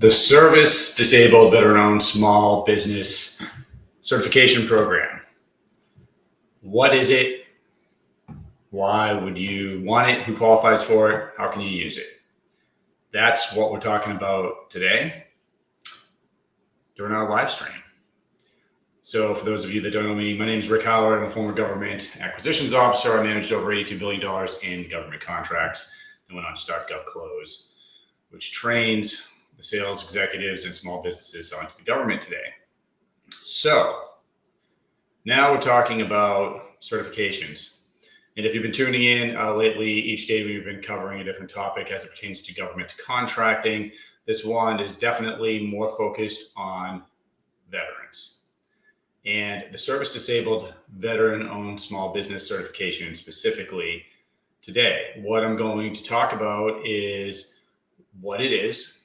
The Service Disabled Veteran-Owned Small Business Certification Program. What is it? Why would you want it? Who qualifies for it? How can you use it? That's what we're talking about today during our live stream. So for those of you that don't know me, my name is Rick Howard. I'm a former government acquisitions officer. I managed over $82 billion in government contracts and went on to start GovClose, which trains the sales executives and small businesses onto the government today. So now we're talking about certifications. And if you've been tuning in lately, each day we've been covering a different topic as it pertains to government contracting. This one is definitely more focused on veterans. And the Service Disabled Veteran-Owned Small Business Certification specifically today. What I'm going to talk about is what it is,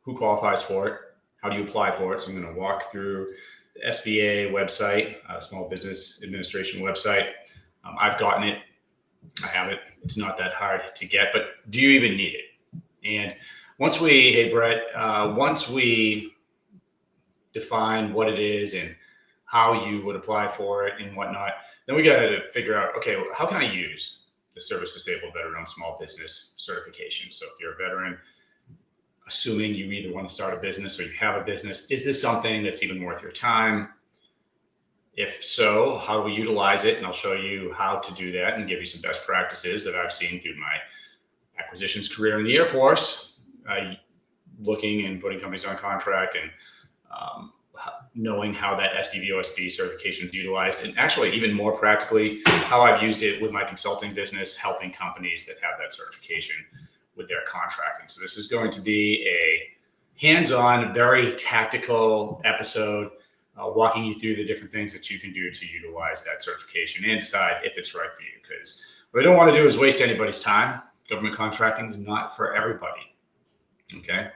who qualifies for it, how do you apply for it. So I'm going to walk through the SBA website, Small Business Administration website. I've gotten it. I have it. It's not that hard to get, but do you even need it? And once we define what it is and how you would apply for it and whatnot, then we got to figure out, okay, well, how can I use the Service Disabled Veteran-Owned Small Business Certification? So if you're a veteran, assuming you either want to start a business or you have a business, is this something that's even worth your time? If so, how do we utilize it? And I'll show you how to do that and give you some best practices that I've seen through my acquisitions career in the Air Force, looking and putting companies on contract and knowing how that SDVOSB certification is utilized, and actually even more practically, how I've used it with my consulting business, helping companies that have that certification with their contracting. So this is going to be a hands-on, very tactical episode, walking you through the different things that you can do to utilize that certification and decide if it's right for you. Because what I don't want to do is waste anybody's time. Government contracting is not for everybody. Okay.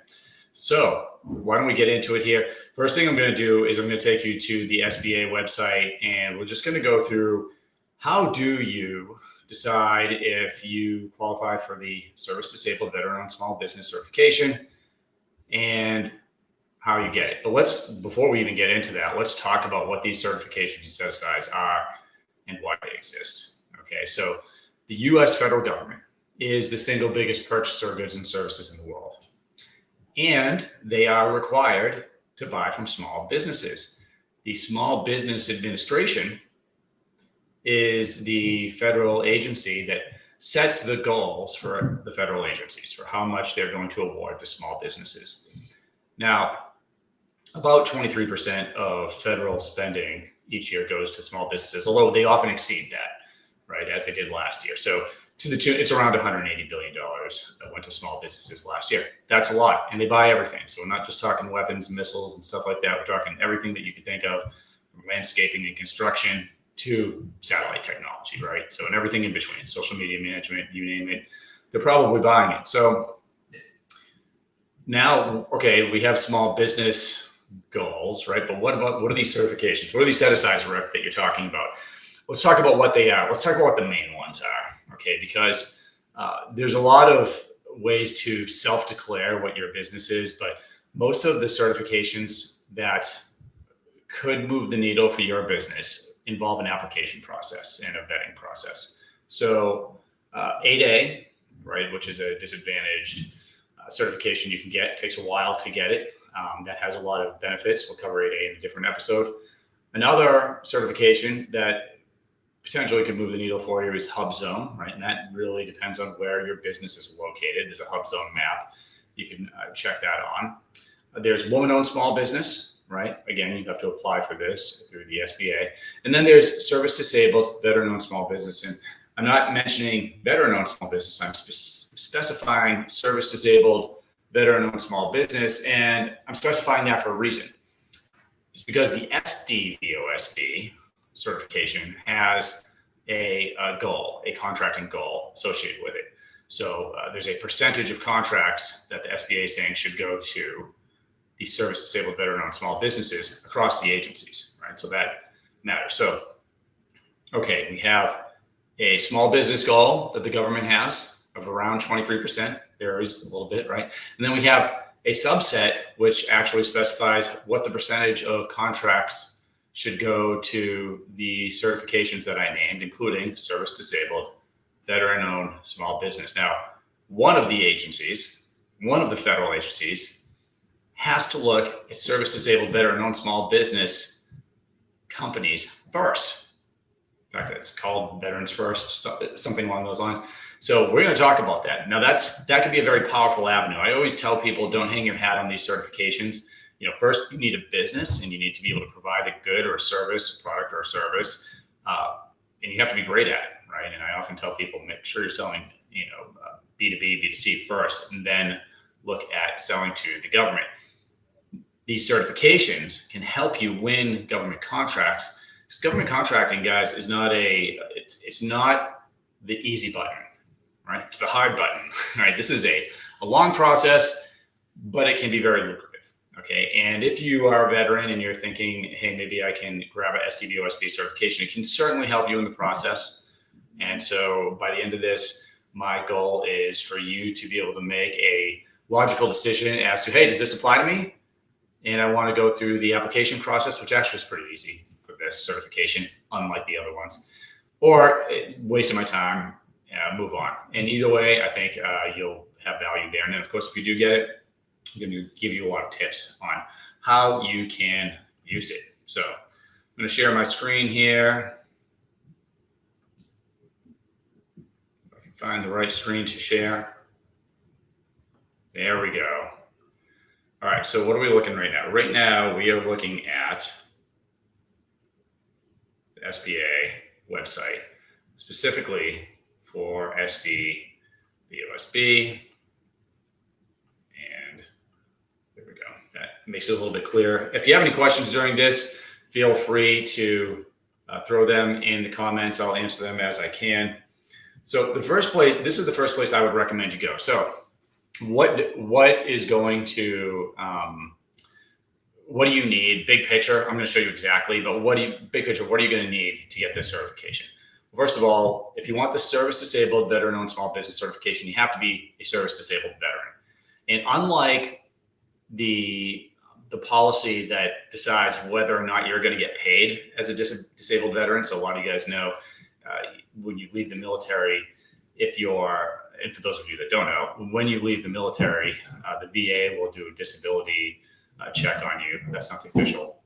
So why don't we get into it here? First thing I'm going to do is I'm going to take you to the SBA website, and we're just going to go through how do you decide if you qualify for the Service Disabled Veteran-Owned Small Business Certification and how you get it. But before we even get into that, let's talk about what these certifications and set-asides are and why they exist. Okay, so the U.S. federal government is the single biggest purchaser of goods and services in the world. And they are required to buy from small businesses. The Small Business Administration is the federal agency that sets the goals for the federal agencies for how much they're going to award to small businesses. Now, about 23% of federal spending each year goes to small businesses, although they often exceed that, right, as they did last year. So to the tune, it's around $180 billion that went to small businesses last year. That's a lot, and they buy everything. So we're not just talking weapons, missiles, and stuff like that. We're talking everything that you can think of, from landscaping and construction to satellite technology, right? So, and everything in between, social media management, you name it, they're probably buying it. So now, okay, we have small business goals, right? But what are these certifications? What are these set-asides, Rick, that you're talking about? Let's talk about what they are. Let's talk about what the main ones are, okay? Because there's a lot of ways to self-declare what your business is, but most of the certifications that could move the needle for your business involve an application process and a vetting process. So 8A, right, which is a disadvantaged certification you can get. It takes a while to get it. That has a lot of benefits. We'll cover 8A in a different episode. Another certification that potentially could move the needle for you is Hub Zone, right? And that really depends on where your business is located. There's a Hub Zone map. You can check that on. There's Woman-Owned Small Business, right? Again, you have to apply for this through the SBA. And then there's Service Disabled Veteran-Owned Small Business. And I'm not mentioning Veteran-Owned Small Business. I'm specifying Service Disabled Veteran-Owned Small Business. And I'm specifying that for a reason. It's because the SDVOSB certification has a goal, a contracting goal associated with it. So there's a percentage of contracts that the SBA is saying should go to the Service Disabled Veteran-Owned Small Businesses across the agencies, right? So that matters. So, okay, we have a small business goal that the government has of around 23%. Varies a little bit, right? And then we have a subset which actually specifies what the percentage of contracts should go to the certifications that I named, including service disabled, veteran-owned small business. Now, one of the federal agencies has to look at service disabled, veteran-owned small business companies first. In fact, it's called Veterans First, something along those lines. So we're going to talk about that. Now that could be a very powerful avenue. I always tell people, don't hang your hat on these certifications. First you need a business and you need to be able to provide a good or a service, a product or a service, and you have to be great at it, right? And I often tell people, make sure you're selling, B2B, B2C first, and then look at selling to the government. These certifications can help you win government contracts. Because government contracting, guys, is not it's not the easy button, right? It's the hard button, right? This is a long process, but it can be very lucrative. Okay. And if you are a veteran and you're thinking, hey, maybe I can grab a SDVOSB certification, it can certainly help you in the process. And so by the end of this, my goal is for you to be able to make a logical decision as to, hey, does this apply to me? And I want to go through the application process, which actually is pretty easy for this certification, unlike the other ones, or wasting my time, move on. And either way, I think you'll have value there. And then, of course, if you do get it, I'm going to give you a lot of tips on how you can use it. So I'm going to share my screen here. If I can find the right screen to share. There we go. All right, so what are we looking right now? Right now, we are looking at the SBA website, specifically for SDVOSB. That makes it a little bit clearer. If you have any questions during this, feel free to throw them in the comments. I'll answer them as I can. So this is the first place I would recommend you go. So what is going to, what do you need? Big picture, I'm going to show you exactly, but big picture, what are you going to need to get this certification? First of all, if you want the service disabled veteran-owned small business certification, you have to be a service disabled veteran. And unlike the policy that decides whether or not you're going to get paid as a disabled veteran. So a lot of you guys know when you leave the military, and for those of you that don't know, when you leave the military, the VA will do a disability check on you. That's not the official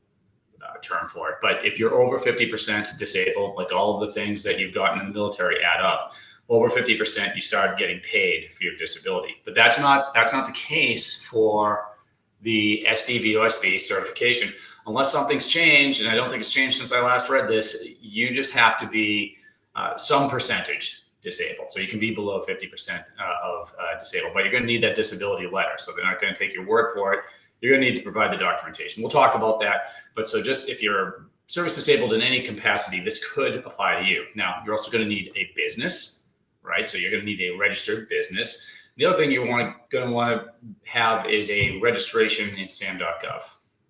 term for it. But if you're over 50% disabled, like all of the things that you've gotten in the military add up, over 50%, you start getting paid for your disability. But that's not the case for the SDVOSB certification. Unless something's changed, and I don't think it's changed since I last read this, you just have to be some percentage disabled. So you can be below 50% of disabled, but you're going to need that disability letter. So they're not going to take your word for it. You're going to need to provide the documentation. We'll talk about that. But so just if you're service disabled in any capacity, this could apply to you. Now, you're also going to need a business, right? So you're going to need a registered business. The other thing you're going to want to have is a registration in SAM.gov.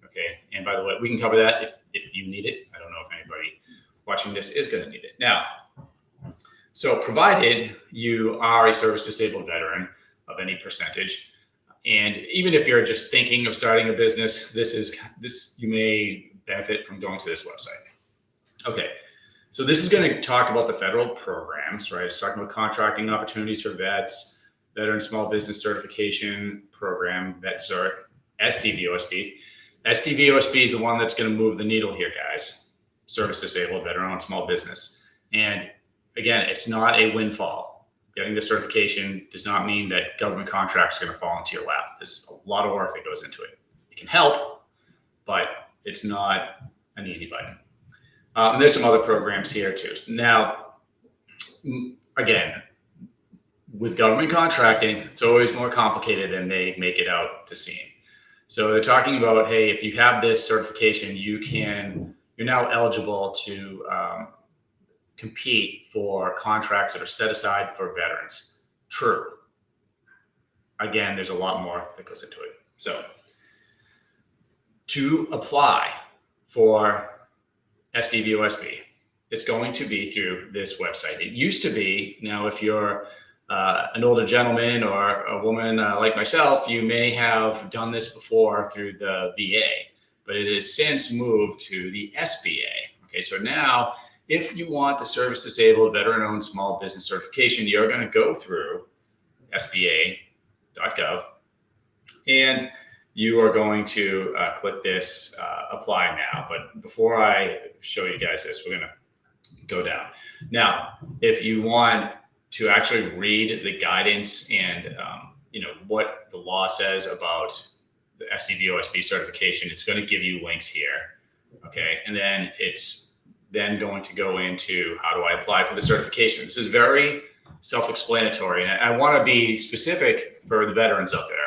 Okay. And by the way, we can cover that if you need it. I don't know if anybody watching this is going to need it. Now, so provided you are a service disabled veteran of any percentage, and even if you're just thinking of starting a business, you may benefit from going to this website. Okay. So this is going to talk about the federal programs, right? It's talking about contracting opportunities for vets, Veteran Small Business Certification Program, VetCert, SDVOSB. SDVOSB is the one that's going to move the needle here, guys. Service disabled, veteran-owned small business. And again, it's not a windfall. Getting the certification does not mean that government contracts are going to fall into your lap. There's a lot of work that goes into it. It can help, but it's not an easy button. And there's some other programs here too. Now, again, with government contracting, it's always more complicated than they make it out to seem. So they're talking about, hey, if you have this certification, you're now eligible to compete for contracts that are set aside for veterans. True. Again, there's a lot more that goes into it. So to apply for SDVOSB, it's going to be through this website. It used to be, now if you're an older gentleman or a woman like myself, you may have done this before through the VA, but it has since moved to the SBA. Okay, so now if you want the service disabled veteran-owned small business certification, you're going to go through SBA.gov, and you are going to click this apply now. But before I show you guys this, we're going to go down. Now, if you want to actually read the guidance and what the law says about the SDVOSB certification, it's going to give you links here. Okay, and then it's then going to go into how do I apply for the certification. This is very self-explanatory, and I want to be specific for the veterans out there.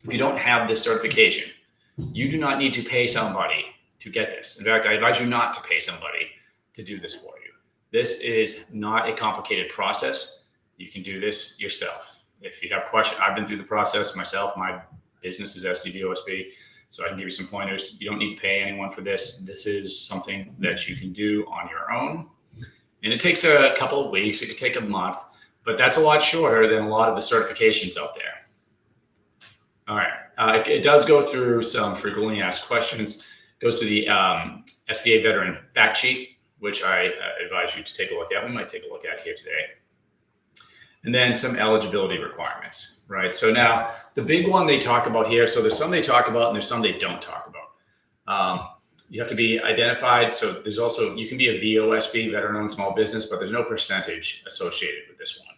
If you don't have this certification, you do not need to pay somebody to get this. In fact, I advise you not to pay somebody to do this for you. This is not a complicated process. You can do this yourself. If you have questions, I've been through the process myself. My business is SDVOSB, so I can give you some pointers. You don't need to pay anyone for this. This is something that you can do on your own. And it takes a couple of weeks. It could take a month, but that's a lot shorter than a lot of the certifications out there. All right. It does go through some frequently asked questions. It goes to the SBA veteran fact sheet, which I advise you to take a look at. We might take a look at here today. And then some eligibility requirements, right? So now the big one they talk about here, so there's some they talk about and there's some they don't talk about. You have to be identified. So there's also, you can be a VOSB, veteran-owned small business, but there's no percentage associated with this one.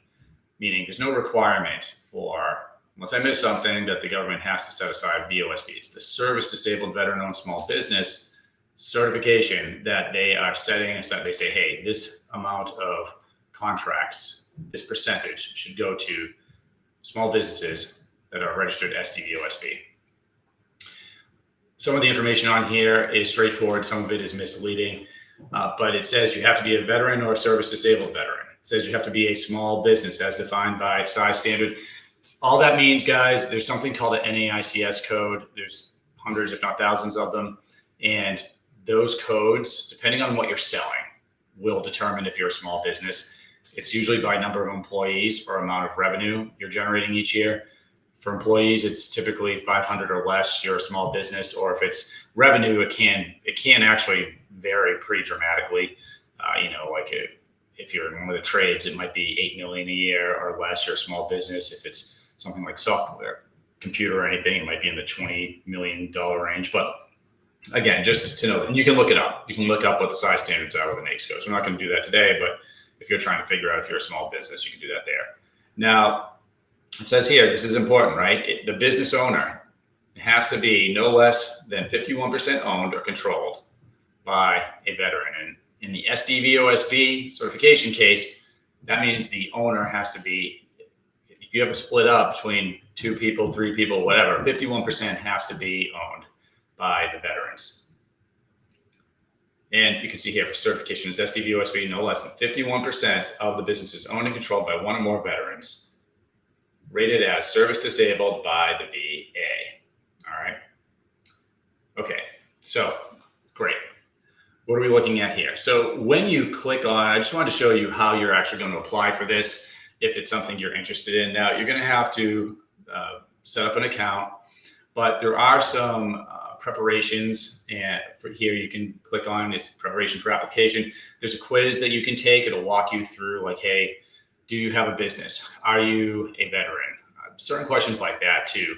Meaning there's no requirement for, unless I miss something, that the government has to set aside VOSB. It's the service disabled veteran-owned small business certification that they are setting aside. They say, hey, this amount of contracts, this percentage should go to small businesses that are registered SDVOSB. Some of the information on here is straightforward. Some of it is misleading, but it says you have to be a veteran or a service disabled veteran. It says you have to be a small business as defined by size standard. All that means, guys, there's something called an NAICS code. There's hundreds, if not thousands of them. And those codes, depending on what you're selling, will determine if you're a small business. It's usually by number of employees or amount of revenue you're generating each year. For employees, it's typically 500 or less. You're a small business, or if it's revenue, it can actually vary pretty dramatically. If you're in one of the trades, it might be 8 million a year or less. You're a small business. If it's something like software, computer, or anything, it might be in the $20 million range. But again, just to know, and you can look it up. You can look up what the size standards are with an NAICS codes. We're not going to do that today, but if you're trying to figure out if you're a small business, you can do that there. Now, it says here, this is important, right? The business owner has to be no less than 51% owned or controlled by a veteran. And in the SDVOSB certification case, that means the owner has to be, if you have a split up between 2 people, 3 people, whatever, 51% has to be owned by the veterans. And you can see here for certification is SDVOSB, no less than 51% of the business is owned and controlled by 1 or more veterans, rated as service disabled by the VA. All right. Okay. So great. What are we looking at here? So when you click on, I just wanted to show you how you're actually going to apply for this. If it's something you're interested in. Now you're going to have to set up an account, but there are some preparations, and for here you can click on it's preparation for application. There's a quiz that you can take. It'll walk you through like, hey, do you have a business? Are you a veteran? Certain questions like that to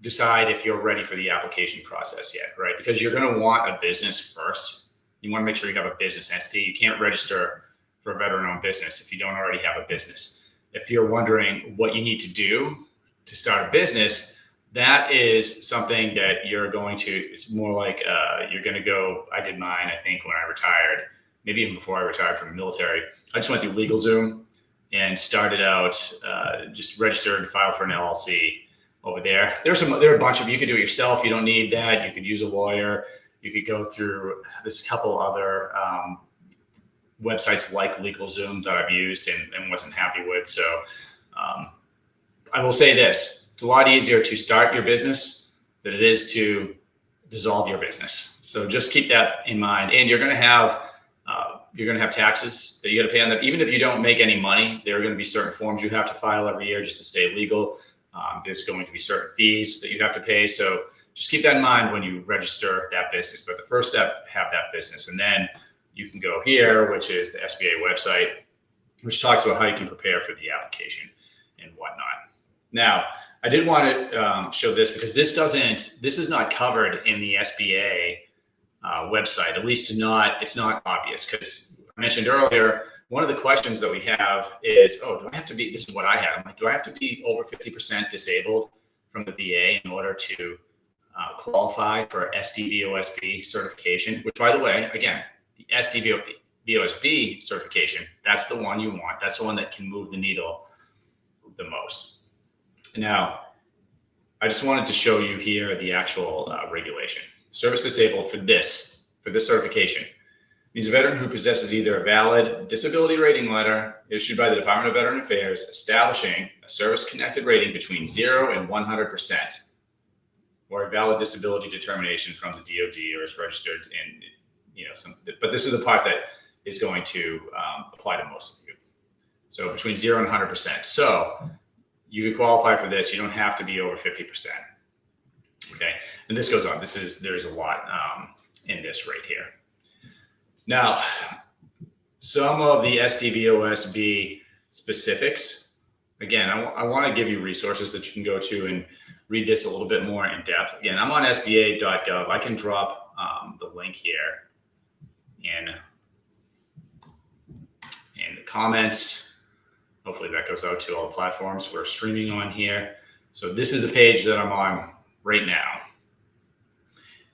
decide if you're ready for the application process yet, right? Because you're going to want a business first. You want to make sure you have a business entity. You can't register for a veteran-owned business if you don't already have a business. If you're wondering what you need to do to start a business, that is something that you're going to, it's more like you're going to go, I did mine, I think, when I retired, maybe even before I retired from the military. I just went through LegalZoom and started out, just registered and filed for an LLC over there. There are a bunch of, you could do it yourself. You don't need that. You could use a lawyer. You could go through, there's a couple other websites like LegalZoom that I've used and wasn't happy with. So I will say this. It's a lot easier to start your business than it is to dissolve your business. So just keep that in mind. And you're going to have you're going to have taxes that you got to pay on that. Even if you don't make any money, there are going to be certain forms you have to file every year just to stay legal. There's going to be certain fees that you have to pay. So just keep that in mind when you register that business. But the first step, have that business. And then you can go here, which is the SBA website, which talks about how you can prepare for the application and whatnot. Now, I did want to show this because this is not covered in the SBA website, at least it's not obvious, because I mentioned earlier, one of the questions that we have is, do I have to be, this is what I have, I'm like, do I have to be over 50% disabled from the VA in order to qualify for SDVOSB certification, which, by the way, again, the SDVOSB certification, that's the one you want. That's the one that can move the needle the most. Now, I just wanted to show you here the actual regulation. Service disabled for this certification means a veteran who possesses either a valid disability rating letter issued by the Department of Veteran Affairs establishing a service-connected rating between 0 and 100%, or a valid disability determination from the DoD, or is registered in, but this is the part that is going to apply to most of you. So between 0 and 100%. So you can qualify for this. You don't have to be over 50%. Okay, and this goes on. There's a lot in this right here. Now, some of the SDVOSB specifics. Again, I want to give you resources that you can go to and read this a little bit more in depth. Again, I'm on SBA.gov. I can drop the link here in the comments. Hopefully that goes out to all the platforms we're streaming on here. So this is the page that I'm on right now.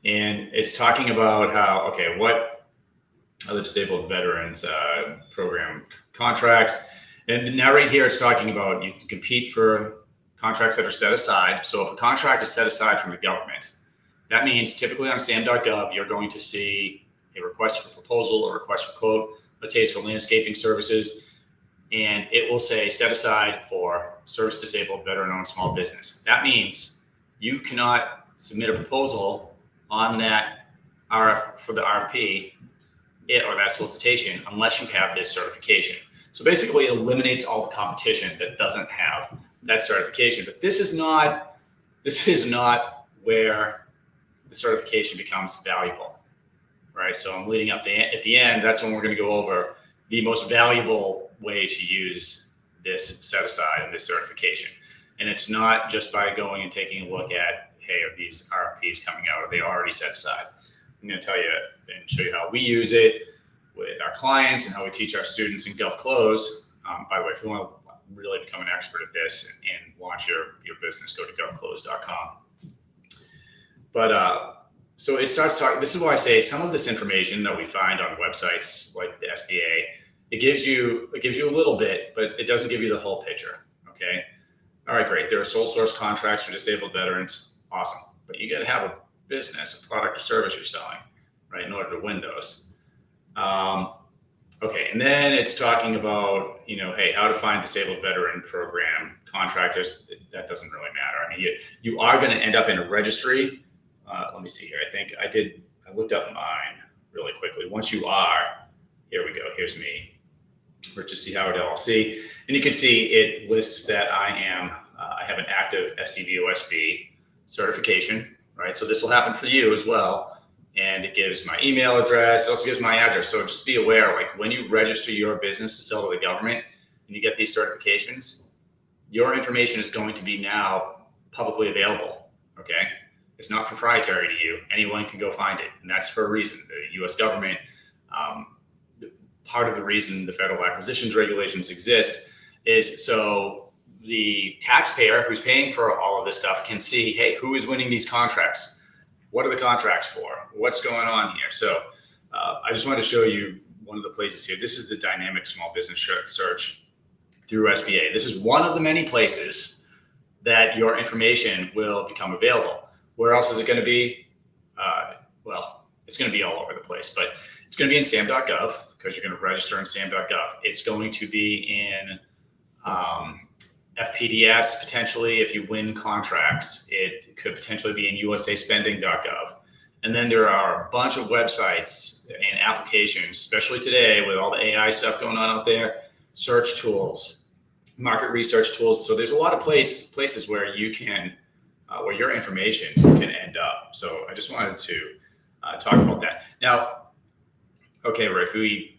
And it's talking about how, what other disabled veterans program contracts. And now right here, it's talking about you can compete for contracts that are set aside. So if a contract is set aside from the government, that means typically on SAM.gov, you're going to see a request for proposal or request for quote. Let's say it's for landscaping services. And it will say set aside for service disabled veteran-owned small business. That means you cannot submit a proposal on that for the RFP or that solicitation unless you have this certification. So basically it eliminates all the competition that doesn't have that certification. But this is not where the certification becomes valuable, right? So I'm leading up at the end, that's when we're going to go over the most valuable way to use this set aside and this certification. And it's not just by going and taking a look at, hey, are these RFPs coming out? Are they already set aside? I'm going to tell you and show you how we use it with our clients and how we teach our students in GovClose. By the way, if you want to really become an expert at this and launch your business, go to govclose.com. But so it starts talking, this is why I say some of this information that we find on websites like the SBA, it gives you a little bit, but it doesn't give you the whole picture. Okay. All right, great. There are sole source contracts for disabled veterans. Awesome. But you got to have a business, a product or service you're selling, right, in order to win those. Okay. And then it's talking about, hey, how to find disabled veteran program contractors. That doesn't really matter. I mean, you are going to end up in a registry. Let me see here. I looked up mine really quickly. Once you are, here we go. Here's me. Richard C. Howard LLC. And you can see it lists that I have an active SDVOSB certification, right? So this will happen for you as well. And it gives my email address. It also gives my address. So just be aware, like when you register your business to sell to the government and you get these certifications, your information is going to be now publicly available, okay? It's not proprietary to you. Anyone can go find it. And that's for a reason. The U.S. government, part of the reason the federal acquisitions regulations exist is so the taxpayer who's paying for all of this stuff can see, hey, who is winning these contracts? What are the contracts for? What's going on here? So I just wanted to show you one of the places here. This is the dynamic small business search through SBA. This is one of the many places that your information will become available. Where else is it going to be? Well, it's going to be all over the place, but it's going to be in SAM.gov because you're going to register in SAM.gov. It's going to be in FPDS potentially if you win contracts. It could potentially be in USAspending.gov. And then there are a bunch of websites and applications, especially today with all the AI stuff going on out there, search tools, market research tools. So there's a lot of places where you can, where your information can end up. So I just wanted to talk about that. Now, okay, Rick, you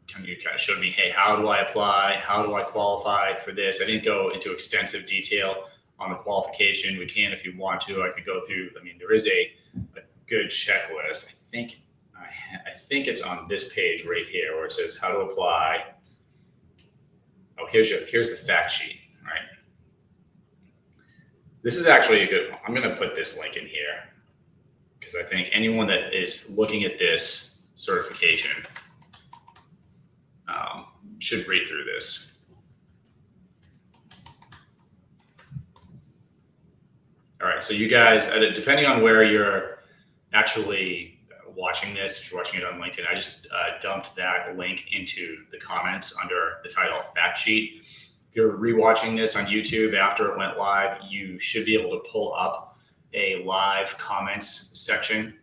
kind of showed me, hey, how do I apply? How do I qualify for this? I didn't go into extensive detail on the qualification. We can, if you want to. I could go through. I mean, there is a good checklist. I think it's on this page right here where it says how to apply. Oh, here's the fact sheet, right? This is actually a good one. I'm going to put this link in here because I think anyone that is looking at this certification should read through this. All right, so you guys, depending on where you're actually watching this, if you're watching it on LinkedIn, I just dumped that link into the comments under the title fact sheet. If you're rewatching this on YouTube after it went live, you should be able to pull up a live comments section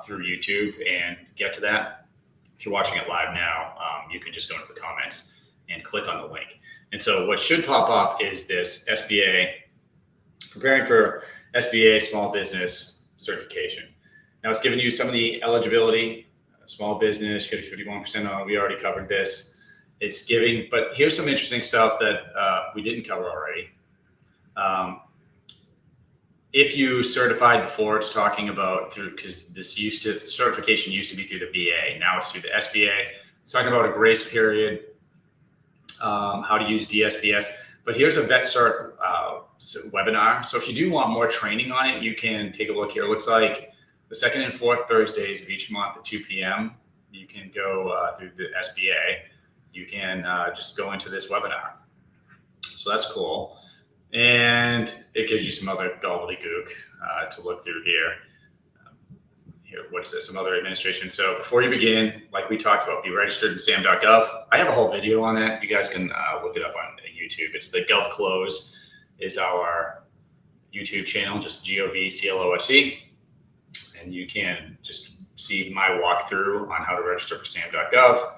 through YouTube and get to that. If you're watching it live now, you can just go into the comments and click on the link. And so what should pop up is this SBA, preparing for SBA small business certification. Now it's giving you some of the eligibility, small business, 51% on, we already covered this. It's giving, but here's some interesting stuff that we didn't cover already. If you certified before, it's talking about through, because certification used to be through the VA, now it's through the SBA. It's talking about a grace period, how to use DSBS. But here's a Vet Cert webinar. So if you do want more training on it, you can take a look here. It looks like the second and fourth Thursdays of each month at 2 p.m. You can go through the SBA. You can just go into this webinar. So that's cool. And it gives you some other gobbledygook to look through here. Here, what is this? Some other administration. So before you begin, like we talked about, be registered in sam.gov. I have a whole video on that. You guys can look it up on YouTube. It's the GovClose is our YouTube channel, just GovClose. And you can just see my walkthrough on how to register for sam.gov.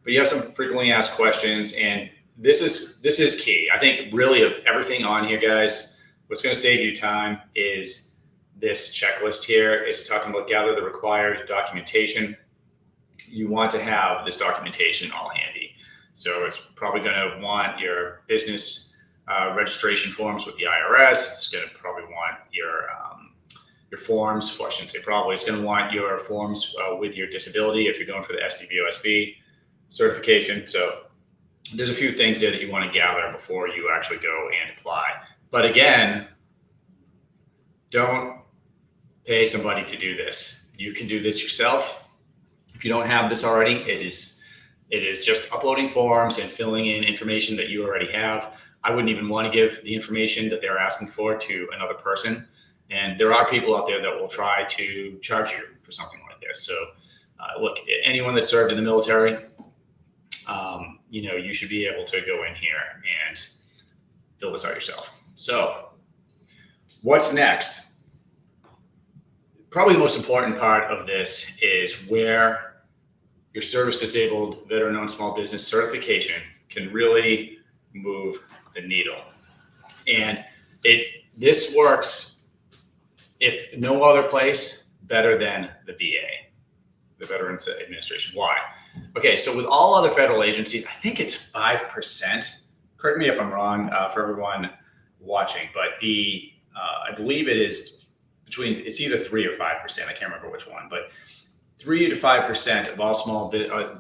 But you have some frequently asked questions, and this is key. I think really of everything on here, guys, what's going to save you time is this checklist here. It's talking about gather the required documentation. You want to have this documentation all handy. So it's probably going to want your business registration forms with the IRS. It's going to probably want your forms. Well, I shouldn't say probably. It's going to want your forms with your disability if you're going for the SDVOSB certification. So there's a few things there that you want to gather before you actually go and apply. But again, don't pay somebody to do this. You can do this yourself. If you don't have this already, it is just uploading forms and filling in information that you already have. I wouldn't even want to give the information that they're asking for to another person. And there are people out there that will try to charge you for something like this. So look, anyone that served in the military, you should be able to go in here and fill this out yourself. So what's next? Probably the most important part of this is where your service disabled veteran-owned small business certification can really move the needle. And this works, if no other place, better than the VA, the Veterans Administration. Why? Okay, so with all other federal agencies, I think it's 5%. Correct me if I'm wrong for everyone watching, but I believe it is it's either 3 or 5%. I can't remember which one, but 3 to 5% of all small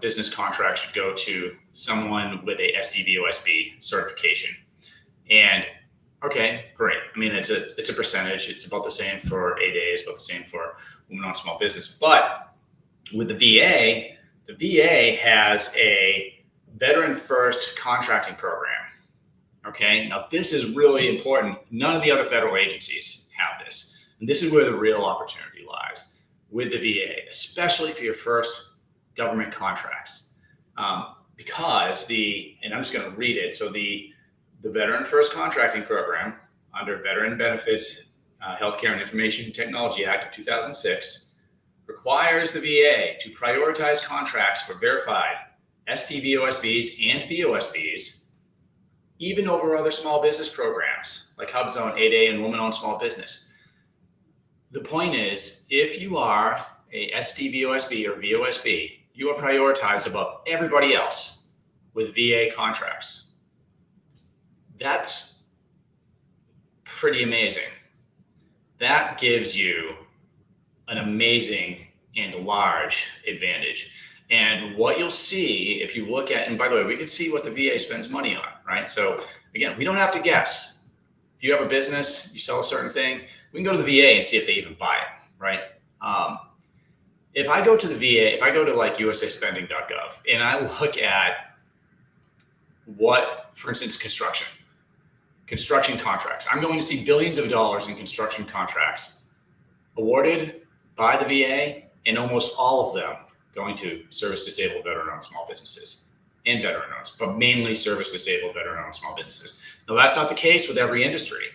business contracts should go to someone with a SDVOSB certification. And okay, great. I mean, it's a percentage. It's about the same for ADA, about the same for women-owned small business. But with the VA has a veteran first contracting program. Okay, now this is really important. None of the other federal agencies have this. And this is where the real opportunity lies with the VA, especially for your first government contracts. Because and I'm just going to read it. So the Veteran First Contracting Program under Veteran Benefits Healthcare and Information Technology Act of 2006 requires the VA to prioritize contracts for verified SDVOSBs and VOSBs, even over other small business programs like HubZone, 8A, and Women-Owned Small Business. The point is, if you are a SDVOSB or VOSB, you are prioritized above everybody else with VA contracts. That's pretty amazing. That gives you an amazing and large advantage. And what you'll see if you look at, and by the way, we can see what the VA spends money on, right? So again, we don't have to guess. If you have a business, you sell a certain thing, we can go to the VA and see if they even buy it, right? If I go to the VA, if I go to like usaspending.gov and I look at what, for instance, construction contracts, I'm going to see billions of dollars in construction contracts awarded by the VA, and almost all of them going to service-disabled, veteran-owned small businesses and veteran-owned, but mainly service-disabled, veteran-owned small businesses. Now, that's not the case with every industry,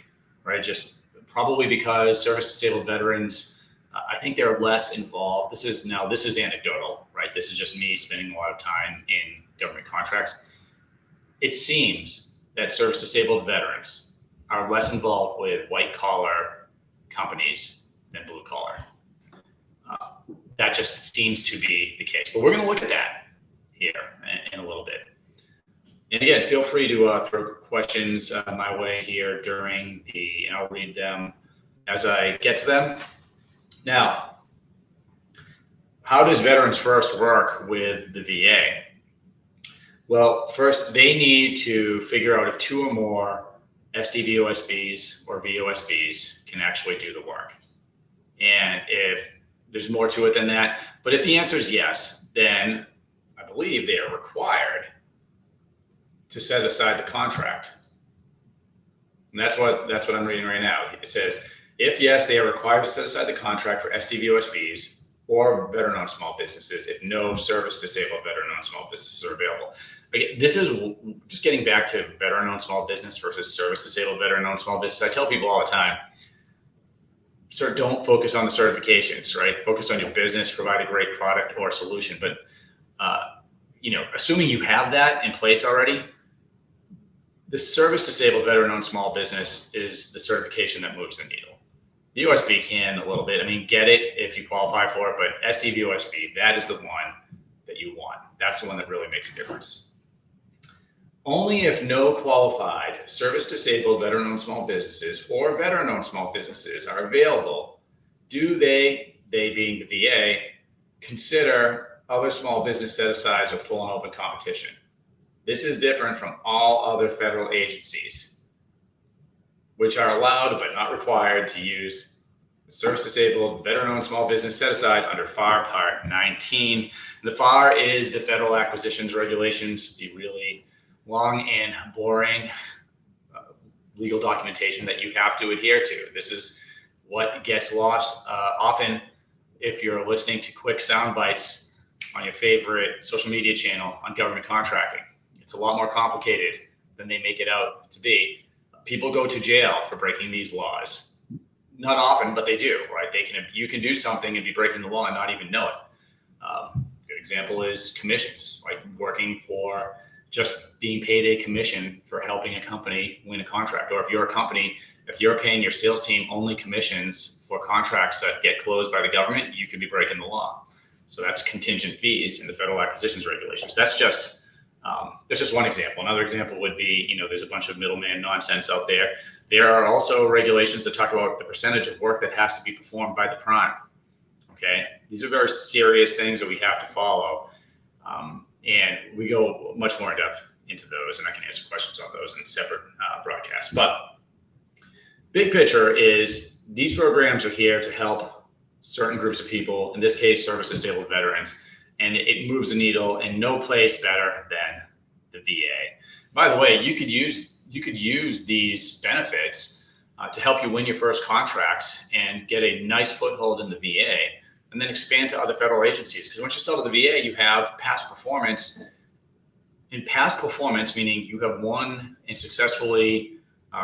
right? Just probably because service-disabled veterans, I think they're less involved. This is anecdotal, right? This is just me spending a lot of time in government contracts. It seems that service-disabled veterans are less involved with white-collar companies than blue-collar. That just seems to be the case. But we're going to look at that here in a little bit. And again, feel free to throw questions my way here and I'll read them as I get to them. Now, how does Veterans First work with the VA? Well, first, they need to figure out if two or more SDVOSBs or VOSBs can actually do the work. And if there's more to it than that, but if the answer is yes, then I believe they are required to set aside the contract. And that's what I'm reading right now. It says, if yes, they are required to set aside the contract for SDVOSBs or veteran-owned small businesses if no service-disabled veteran-owned small businesses are available. Again, this is just getting back to veteran-owned small business versus service-disabled veteran-owned small business. I tell people all the time, sir, don't focus on the certifications, right? Focus on your business, provide a great product or solution. But, assuming you have that in place already, the service-disabled veteran-owned small business is the certification that moves the needle. USB can a little bit. I mean, get it if you qualify for it, but SDVOSB, that is the one that you want. That's the one that really makes a difference. Only if no qualified service-disabled veteran-owned small businesses or veteran-owned small businesses are available do they being the VA, consider other small business set-asides or full and open competition. This is different from all other federal agencies, which are allowed but not required to use the service-disabled veteran-owned small business set-aside under FAR Part 19. The FAR is the Federal Acquisitions Regulations, the really long and boring legal documentation that you have to adhere to. This is what gets lost often if you're listening to quick sound bites on your favorite social media channel on government contracting. It's a lot more complicated than they make it out to be. People go to jail for breaking these laws. Not often, but they do, right? You can do something and be breaking the law and not even know it. Good example is commissions, like working for just being paid a commission for helping a company win a contract. Or if you're a company, if you're paying your sales team only commissions for contracts that get closed by the government, you could be breaking the law. So that's contingent fees in the Federal Acquisitions Regulations. That's just one example. Another example would be, there's a bunch of middleman nonsense out there. There are also regulations that talk about the percentage of work that has to be performed by the prime. Okay, these are very serious things that we have to follow. And we go much more in depth into those, and I can answer questions on those in separate broadcasts. But big picture is these programs are here to help certain groups of people, in this case, service-disabled veterans, and it moves the needle in no place better than the VA. By the way, you could use these benefits to help you win your first contracts and get a nice foothold in the VA, and then expand to other federal agencies. Because once you sell to the VA, you have past performance. In past performance, meaning you have won and successfully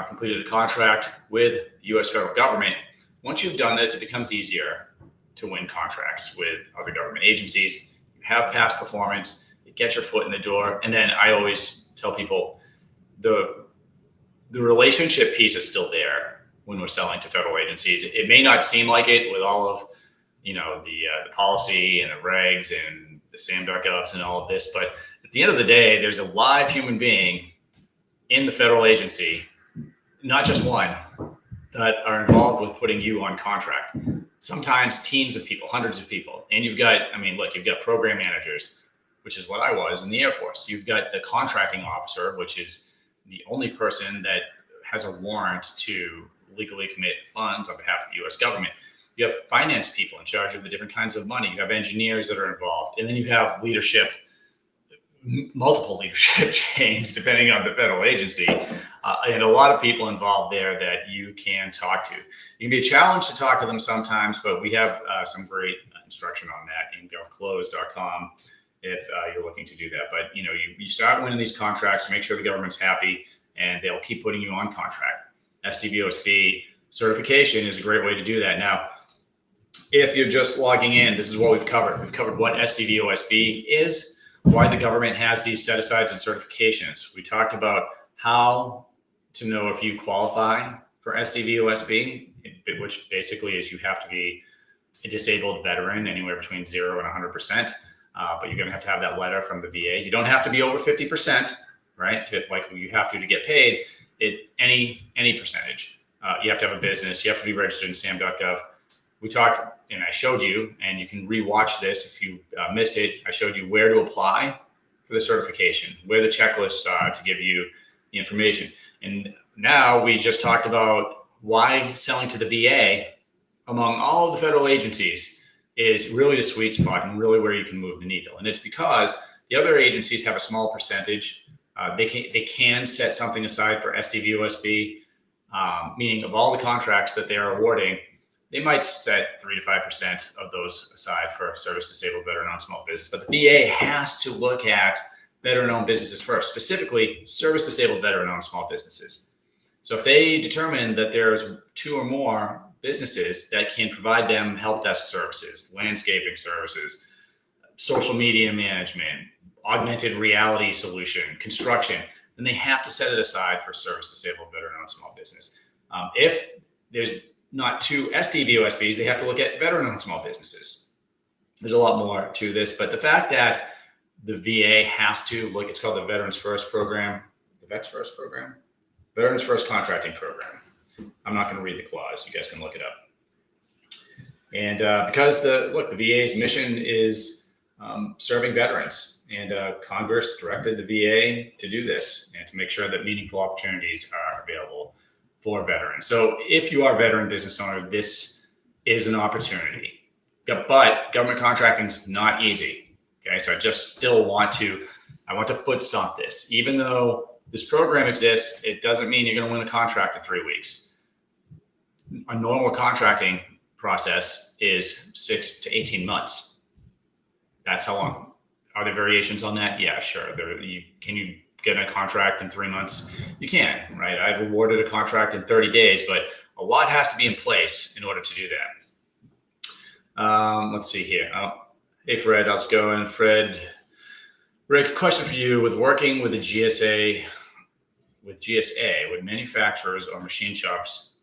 completed a contract with the U.S. federal government, once you've done this, it becomes easier to win contracts with other government agencies. You have past performance, you get your foot in the door. And then I always tell people the relationship piece is still there when we're selling to federal agencies. It may not seem like it with all of, the policy and the regs and the SAM.govs and all of this, but at the end of the day, there's a live human being in the federal agency, not just one, that are involved with putting you on contract. Sometimes teams of people, hundreds of people. And you've got program managers, which is what I was in the Air Force. You've got the contracting officer, which is the only person that has a warrant to legally commit funds on behalf of the US government. You have finance people in charge of the different kinds of money. You have engineers that are involved. And then you have leadership, multiple leadership chains, depending on the federal agency. And a lot of people involved there that you can talk to. It can be a challenge to talk to them sometimes, but we have some great instruction on that in govclose.com if you're looking to do that. But you start winning these contracts, make sure the government's happy, and they'll keep putting you on contract. SDVOSB certification is a great way to do that. Now, if you're just logging in, this is what we've covered. We've covered what SDVOSB is, why the government has these set-asides and certifications. We talked about how to know if you qualify for SDVOSB, which basically is you have to be a disabled veteran, anywhere between 0 and 100%. But you're going to have that letter from the VA. You don't have to be over 50%, right? You have to get paid. Any percentage. You have to have a business. You have to be registered in SAM.gov. We talked, and I showed you, and you can rewatch this if you missed it. I showed you where to apply for the certification, where the checklists are to give you the information. And now we just talked about why selling to the VA among all of the federal agencies is really the sweet spot and really where you can move the needle. And it's because the other agencies have a small percentage. They can set something aside for SDVOSB, meaning of all the contracts that they're awarding, they might set 3 to 5% of those aside for service disabled veteran-owned small business. But the VA has to look at veteran-owned businesses first, specifically service disabled veteran-owned small businesses. So if they determine that there's 2 or more businesses that can provide them help desk services, landscaping services, social media management, augmented reality solution, construction, then they have to set it aside for service disabled veteran-owned small business. If there's not 2 SDVOSBs, they have to look at veteran-owned small businesses. There's a lot more to this, but the fact that the VA has to look, it's called the Veterans First Program, the Vets First Program, Veterans First Contracting Program. I'm not going to read the clause. You guys can look it up. And because the VA's mission is serving veterans, and Congress directed the VA to do this and to make sure that meaningful opportunities are available for veterans. So if you are a veteran business owner, this is an opportunity. But government contracting is not easy. Okay, so I want to foot stomp this. Even though this program exists, it doesn't mean you're going to win a contract in 3 weeks. A normal contracting process is 6 to 18 months. That's how long. Are there variations on that? Yeah, sure. Can you get a contract in 3 months? You can, right? I've awarded a contract in 30 days, but a lot has to be in place in order to do that. Let's see here. Hey, Fred, how's it going? Fred, Rick, question for you. With working with the GSA, would manufacturers or machine shops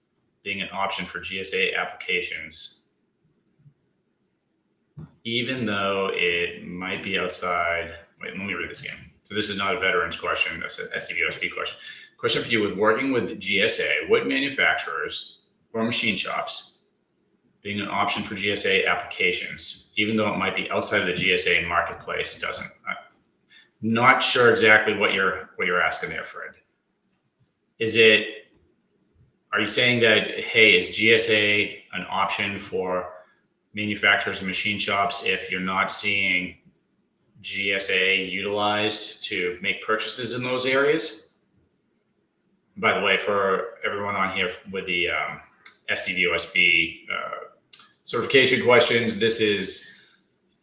being an option for GSA applications, even though it might be outside? Wait, let me read this again. So this is not a veterans question, that's an SDVOSB question. Question for you: with working with GSA, would manufacturers or machine shops being an option for GSA applications, even though it might be outside of the GSA marketplace? I'm not sure exactly what you're asking there, Fred. Are you saying that, hey, is GSA an option for manufacturers and machine shops if you're not seeing GSA utilized to make purchases in those areas? By the way, for everyone on here with the SDVOSB certification questions, this is,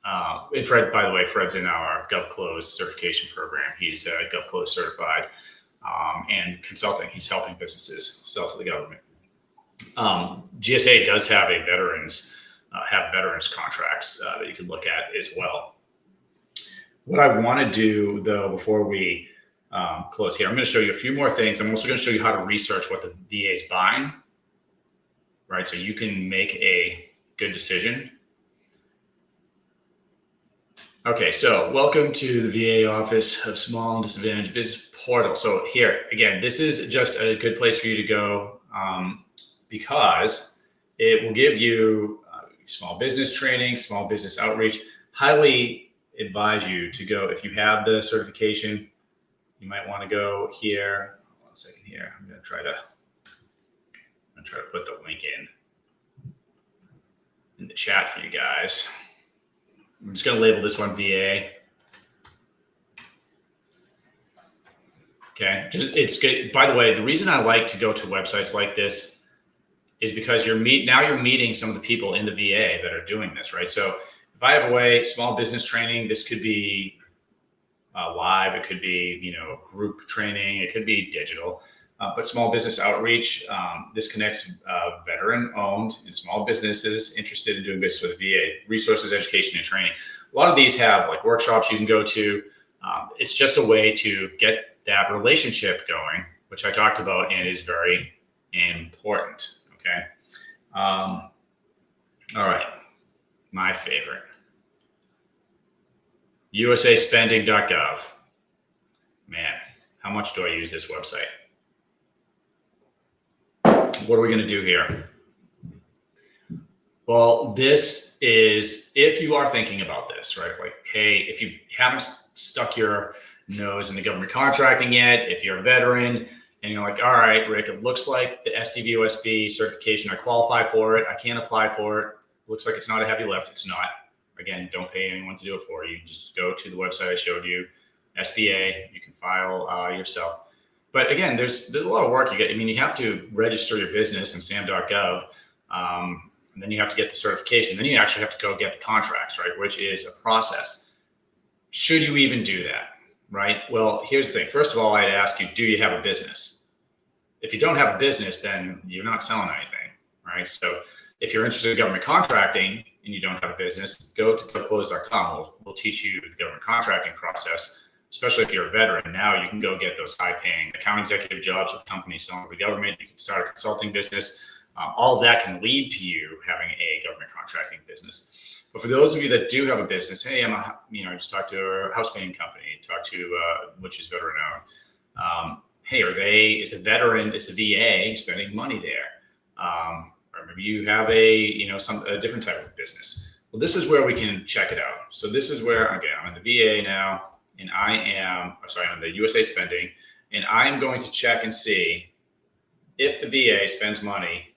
and Fred, by the way, Fred's in our GovClose certification program. He's GovClose certified and consulting. He's helping businesses sell to the government. GSA does have a veterans contracts that you can look at as well. What I want to do though, before we close here, I'm going to show you a few more things. I'm also going to show you how to research what the VA is buying, right? So you can make a good decision. Okay, so welcome to the VA Office of Small and Disadvantaged Business Portal. So here, again, this is just a good place for you to go because it will give you small business training, small business outreach. Highly advise you to go, if you have the certification, you might want to go here. Hold on a second here. I'm going to try to put the link in the chat for you guys. I'm just going to label this one VA. Okay, it's good. By the way, the reason I like to go to websites like this is because you're meeting some of the people in the VA that are doing this, right? So if I have a way, small business training, this could be live, it could be, group training, it could be digital, but small business outreach, this connects veteran owned and small businesses interested in doing business with the VA, resources, education, and training. A lot of these have like workshops you can go to. It's just a way to get that relationship going, which I talked about and is very important. Okay. All right. My favorite. usaspending.gov. Man, how much do I use this website? What are we going to do here? Well, this is, if you are thinking about this, right? Like, hey, if you haven't stuck your nose in the government contracting yet, if you're a veteran and you're like, all right, Rick, it looks like the SDVOSB certification, I qualify for it, I can't apply for it. Looks like it's not a heavy lift. It's not. Again, don't pay anyone to do it for you. Just go to the website I showed you, SBA. You can file yourself. But again, there's a lot of work you get. I mean, you have to register your business in sam.gov, and then you have to get the certification. Then you actually have to go get the contracts, right? Which is a process. Should you even do that, right? Well, here's the thing. First of all, I'd ask you, do you have a business? If you don't have a business, then you're not selling anything, right? So if you're interested in government contracting and you don't have a business, go to close.com. We'll teach you the government contracting process, especially if you're a veteran. Now you can go get those high-paying account executive jobs with companies selling to the government. You can start a consulting business. All of that can lead to you having a government contracting business. But for those of you that do have a business, hey, I just talked to a house painting company, which is veteran owned. Hey, is the VA spending money there? Or maybe you have a different type of business. Well, this is where we can check it out. So this is where, again, I'm in the VA now, and I'm on the USA spending, and I'm going to check and see if the VA spends money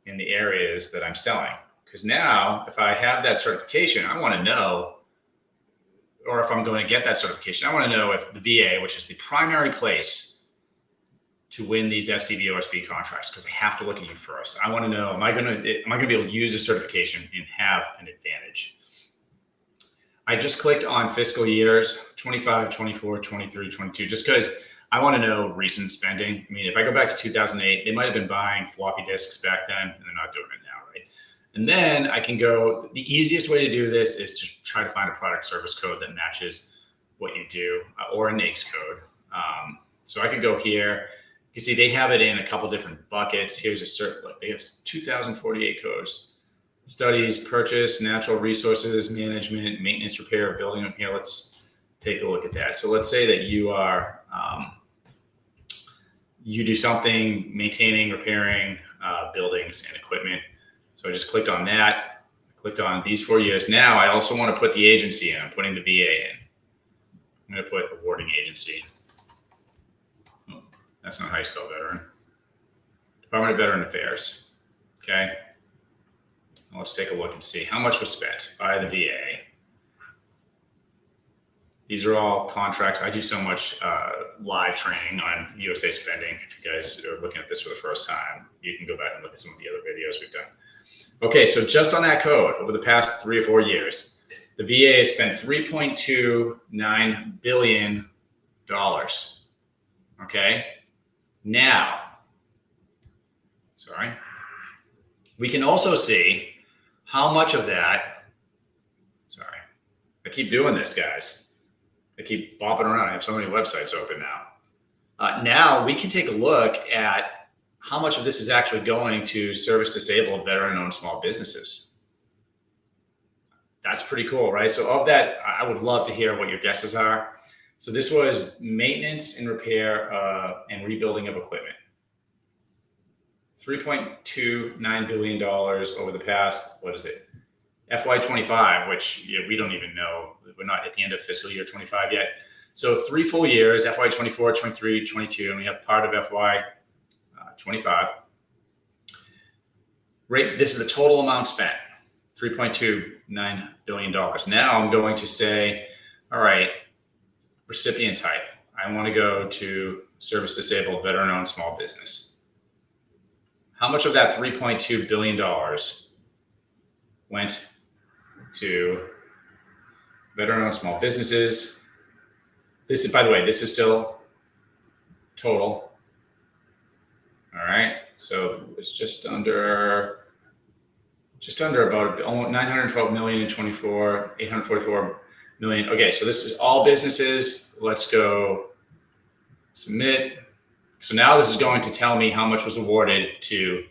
in the areas that I'm selling. Because now, if I have that certification, I want to know, or if I'm going to get that certification, I want to know if the VA, which is the primary place to win these SDVOSB contracts, because I have to look at you first. I want to know, am I going to be able to use this certification and have an advantage? I just clicked on fiscal years 25, 24, 23, 22, just because I want to know recent spending. I mean, if I go back to 2008, they might have been buying floppy disks back then, and they're not doing it now, right? And then I can go, the easiest way to do this is to try to find a product service code that matches what you do, or a NAICS code. So I could go here. You can see they have it in a couple different buckets. Here's a certain, they have 2048 codes. Studies, purchase, natural resources, management, maintenance, repair, building. Here, let's take a look at that. So let's say that you are, you do something maintaining, repairing buildings and equipment. So I just clicked on that, clicked on these 4 years. Now I also want to put the agency in. I'm putting the VA in. I'm going to put awarding agency. Oh, that's not how you spell veteran. Department of Veteran Affairs. Okay. Well, let's take a look and see how much was spent by the VA. These are all contracts. I do so much live training on USA spending. If you guys are looking at this for the first time, you can go back and look at some of the other videos we've done. Okay, so just on that code, over the past 3 or 4 years, the VA has spent $3.29 billion. Okay, now, We can also see how much of that, I keep doing this, guys. I keep bopping around. I have so many websites open now. Now we can take a look at how much of this is actually going to service disabled, veteran-owned small businesses. That's pretty cool, right? So of that, I would love to hear what your guesses are. So this was maintenance and repair and rebuilding of equipment. $3.29 billion over the past, FY25, which we don't even know. We're not at the end of fiscal year 25 yet. So 3 full years, FY24, 23, 22, and we have part of FY25. This is the total amount spent, $3.29 billion. Now I'm going to say, all right, recipient type. I want to go to service disabled, veteran-owned small business. How much of that $3.2 billion went to veteran-owned small businesses? This is, by the way, this is still total. All right, so it's just under about almost 912 million in 24, 844 million. Okay, so this is all businesses. Let's go submit. So now this is going to tell me how much was awarded to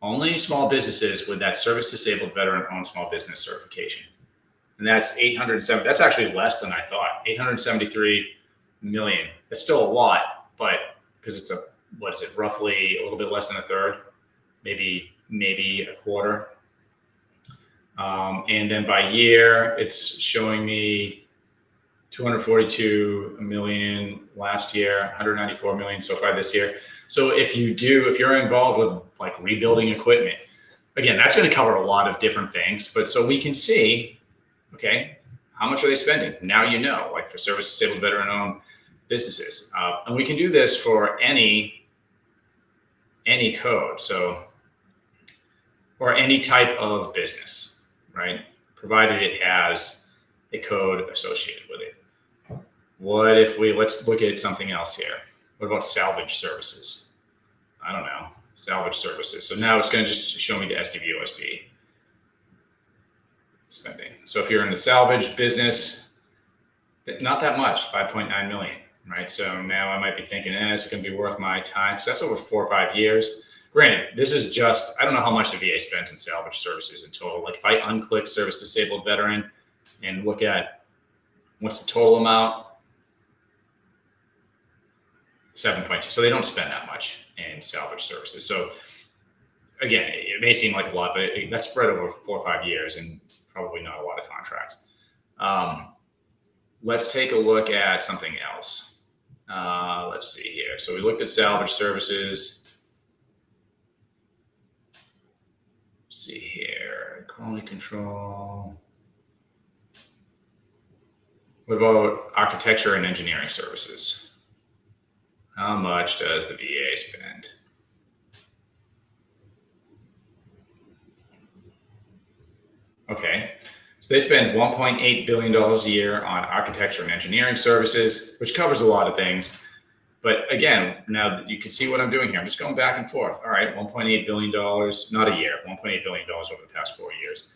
only small businesses with that service disabled veteran-owned small business certification. And that's 807. That's actually less than I thought. 873 million. That's still a lot, but because it's roughly a little bit less than a third, maybe a quarter. And then by year, it's showing me 242 million last year, 194 million so far this year. So if you're involved with like rebuilding equipment, again, that's going to cover a lot of different things. But so we can see, okay, how much are they spending? Now you know, like for service disabled veteran-owned businesses, and we can do this for any code, so or any type of business, right? Provided it has a code associated with it. What if let's look at something else here. What about salvage services? I don't know, salvage services. So now it's going to just show me the SDVOSB spending. So if you're in the salvage business, not that much, 5.9 million, right? So now I might be thinking, it's going to be worth my time. So that's over 4 or 5 years. Granted, this is just, I don't know how much the VA spends in salvage services in total. Like if I unclick service disabled veteran and look at what's the total amount, 7.2. So they don't spend that much in salvage services. So again, it may seem like a lot, but that's spread over 4 or 5 years and probably not a lot of contracts. Let's take a look at something else. Let's see here. So we looked at salvage services. Let's see here, quality control. What about architecture and engineering services? How much does the VA spend? Okay, so they spend $1.8 billion a year on architecture and engineering services, which covers a lot of things. But again, now you can see what I'm doing here. I'm just going back and forth. All right, $1.8 billion, not a year, $1.8 billion over the past 4 years.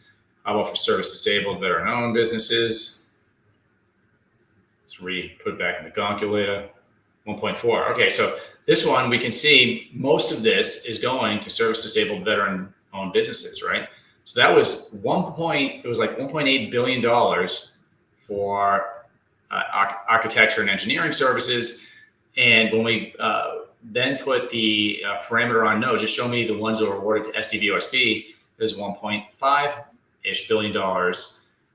How about for service disabled, veteran-owned businesses? Let's put back in the calculator. 1.4. Okay, so this one we can see most of this is going to service disabled veteran-owned businesses, right? So that was $1.8 billion for architecture and engineering services. And when we then put the parameter on no, just show me the ones that were awarded to SDVOSB, there's $1.5-ish billion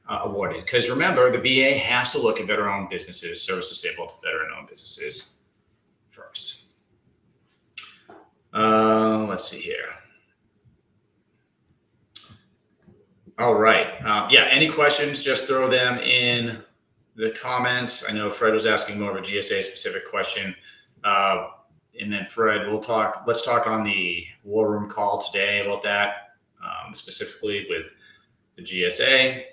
awarded. Because remember, the VA has to look at veteran-owned businesses, service disabled veteran-owned businesses first. Let's see here. All right. Yeah, any questions, just throw them in the comments. I know Fred was asking more of a GSA specific question. And then Fred, let's talk on the war room call today about that, specifically with the GSA.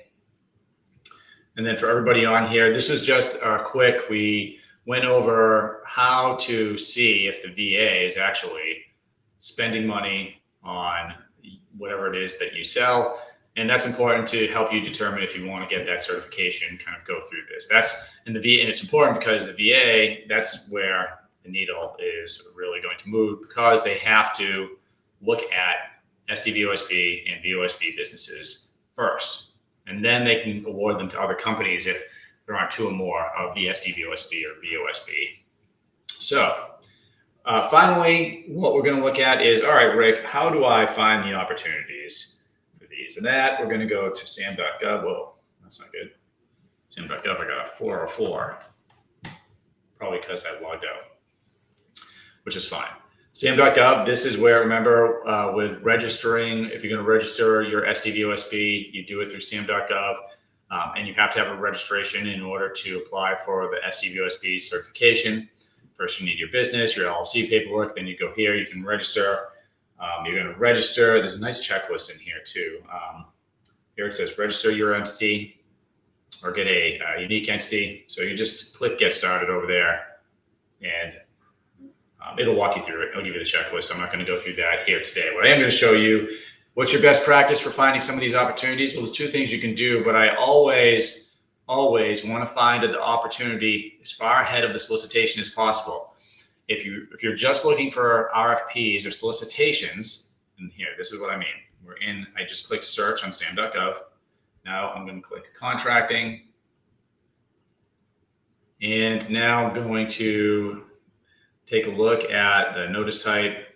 And then for everybody on here, this was just quick. We went over how to see if the VA is actually spending money on whatever it is that you sell. And that's important to help you determine if you want to get that certification, kind of go through this. That's in the VA, and it's important because the VA, that's where the needle is really going to move, because they have to look at SDVOSB and VOSB businesses first. And then they can award them to other companies if there aren't two or more of the SDVOSB or VOSB. So finally, what we're going to look at is, all right, Rick, how do I find the opportunities for these and that? We're going to go to sam.gov. Whoa, that's not good. Sam.gov, I got a 404, probably because I logged out, which is fine. Sam.gov, this is where, remember, with registering, if you're going to register your SDVOSB, you do it through sam.gov, and you have to have a registration in order to apply for the SDVOSB certification. First, you need your business, your LLC paperwork, then you go here, you can register. You're going to register. There's a nice checklist in here too. Here it says register your entity or get a unique entity. So you just click get started over there, and it'll walk you through it. I'll give you the checklist. I'm not going to go through that here today. What I am going to show you, what's your best practice for finding some of these opportunities? Well, there's two things you can do, but I always want to find the opportunity as far ahead of the solicitation as possible. If you're just looking for RFPs or solicitations, and here, this is what I mean. I just click search on sam.gov. Now I'm going to click contracting. And now I'm going to take a look at the notice type.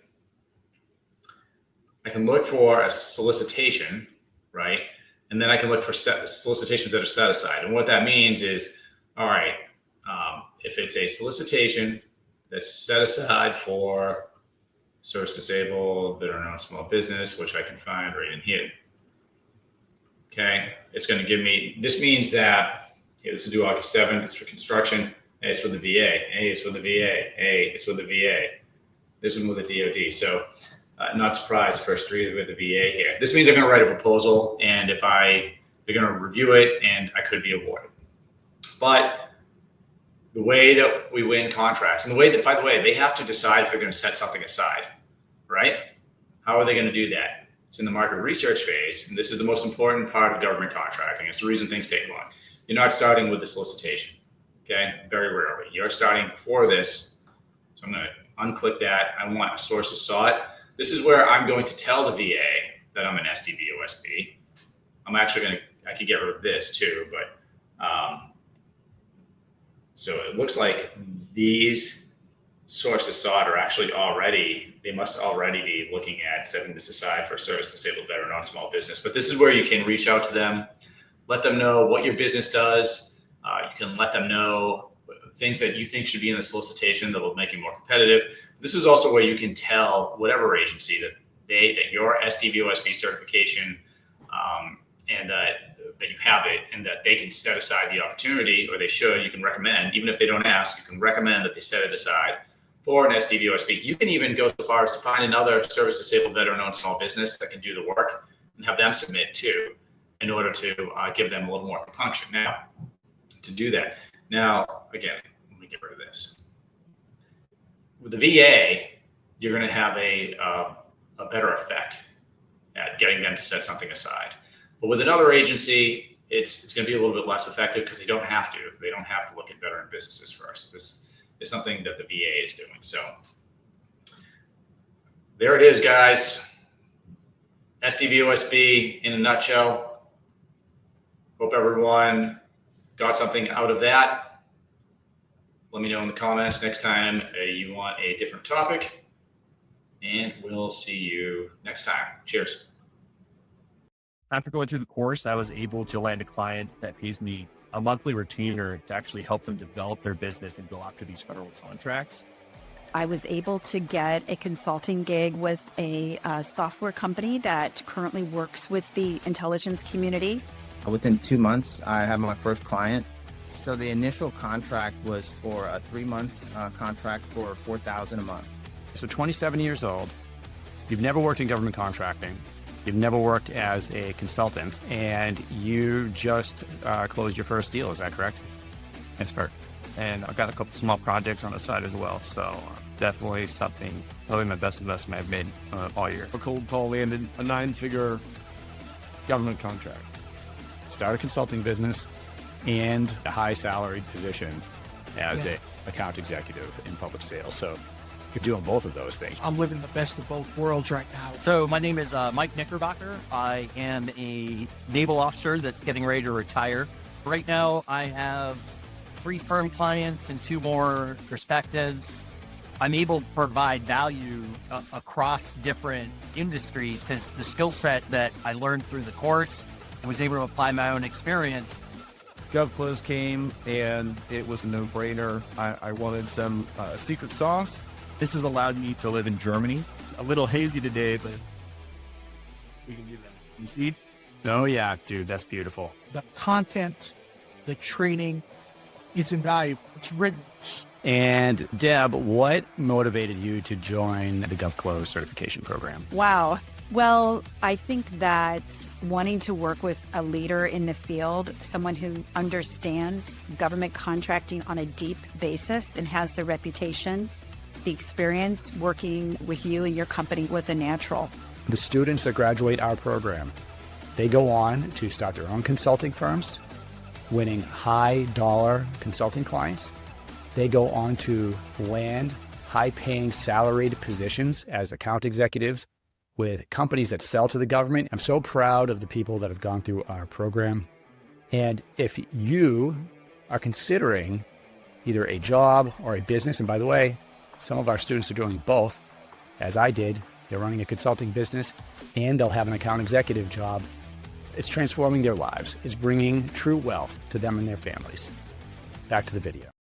I can look for a solicitation, right? And then I can look for solicitations that are set aside. And what that means is, all right, if it's a solicitation that's set aside for service disabled, better known small business, which I can find right in here. Okay, it's going to give me, this means that, okay, this is due August 7th, it's for construction. A, it's with the VA. A, it's with the VA. A, it's with the VA. This one with the DOD. So not surprised, first three with the VA here. This means I'm going to write a proposal, and they're going to review it, and I could be awarded. But the way that we win contracts, and the way that, by the way, they have to decide if they're going to set something aside, right? How are they going to do that? It's in the market research phase, and this is the most important part of government contracting. It's the reason things take long. You're not starting with the solicitation. Okay, very rarely. You're starting before this. So I'm going to unclick that. I want a source of sought. This is where I'm going to tell the VA that I'm an SDVOSB. I'm actually going to, I could get rid of this too, but so it looks like these sources sought are actually already, they must already be looking at setting this aside for service disabled veteran on small business. But this is where you can reach out to them, let them know what your business does. You can let them know things that you think should be in the solicitation that will make you more competitive. This is also where you can tell whatever agency that your SDVOSB certification and that you have it, and that they can set aside the opportunity, or they should. You can recommend, even if they don't ask, you can recommend that they set it aside for an SDVOSB. You can even go so far as to find another service disabled veteran-owned small business that can do the work and have them submit too, in order to give them a little more compunction. Now, to do that. Now, again, let me get rid of this. With the VA, you're going to have a better effect at getting them to set something aside. But with another agency, it's going to be a little bit less effective because they don't have to. They don't have to look at veteran businesses first. This is something that the VA is doing. So there it is, guys. SDVOSB in a nutshell. Hope everyone got something out of that. Let me know in the comments next time you want a different topic, and we'll see you next time. Cheers. After going through the course, I was able to land a client that pays me a monthly retainer to actually help them develop their business and go after these federal contracts. I was able to get a consulting gig with a software company that currently works with the intelligence community. Within 2 months, I had my first client. So the initial contract was for a 3-month contract for $4,000 a month. So 27 years old, you've never worked in government contracting, you've never worked as a consultant, and you just closed your first deal, is that correct? That's fair. And I've got a couple small projects on the side as well. So definitely probably my best investment I've made all year. A cold call landed a 9-figure government contract. Start a consulting business and a high salaried position as a account executive in public sales. So you're doing both of those things. I'm living the best of both worlds right now. So my name is Mike Knickerbocker. I am a naval officer that's getting ready to retire. Right now, I have 3 firm clients and 2 more perspectives. I'm able to provide value across different industries because the skill set that I learned through the course, I was able to apply my own experience. GovClose came and it was a no-brainer. I wanted some secret sauce. This has allowed me to live in Germany. It's a little hazy today, but we can do that. You see? Oh yeah, dude, that's beautiful. The content, the training, it's invaluable. It's written. And Deb, what motivated you to join the GovClose certification program? Wow. Well, I think that wanting to work with a leader in the field, someone who understands government contracting on a deep basis and has the reputation, the experience working with you and your company was a natural. The students that graduate our program, they go on to start their own consulting firms, winning high dollar consulting clients. They go on to land high-paying salaried positions as account executives with companies that sell to the government. I'm so proud of the people that have gone through our program. And if you are considering either a job or a business, and by the way, some of our students are doing both, as I did. They're running a consulting business and they'll have an account executive job. It's transforming their lives. It's bringing true wealth to them and their families. Back to the video.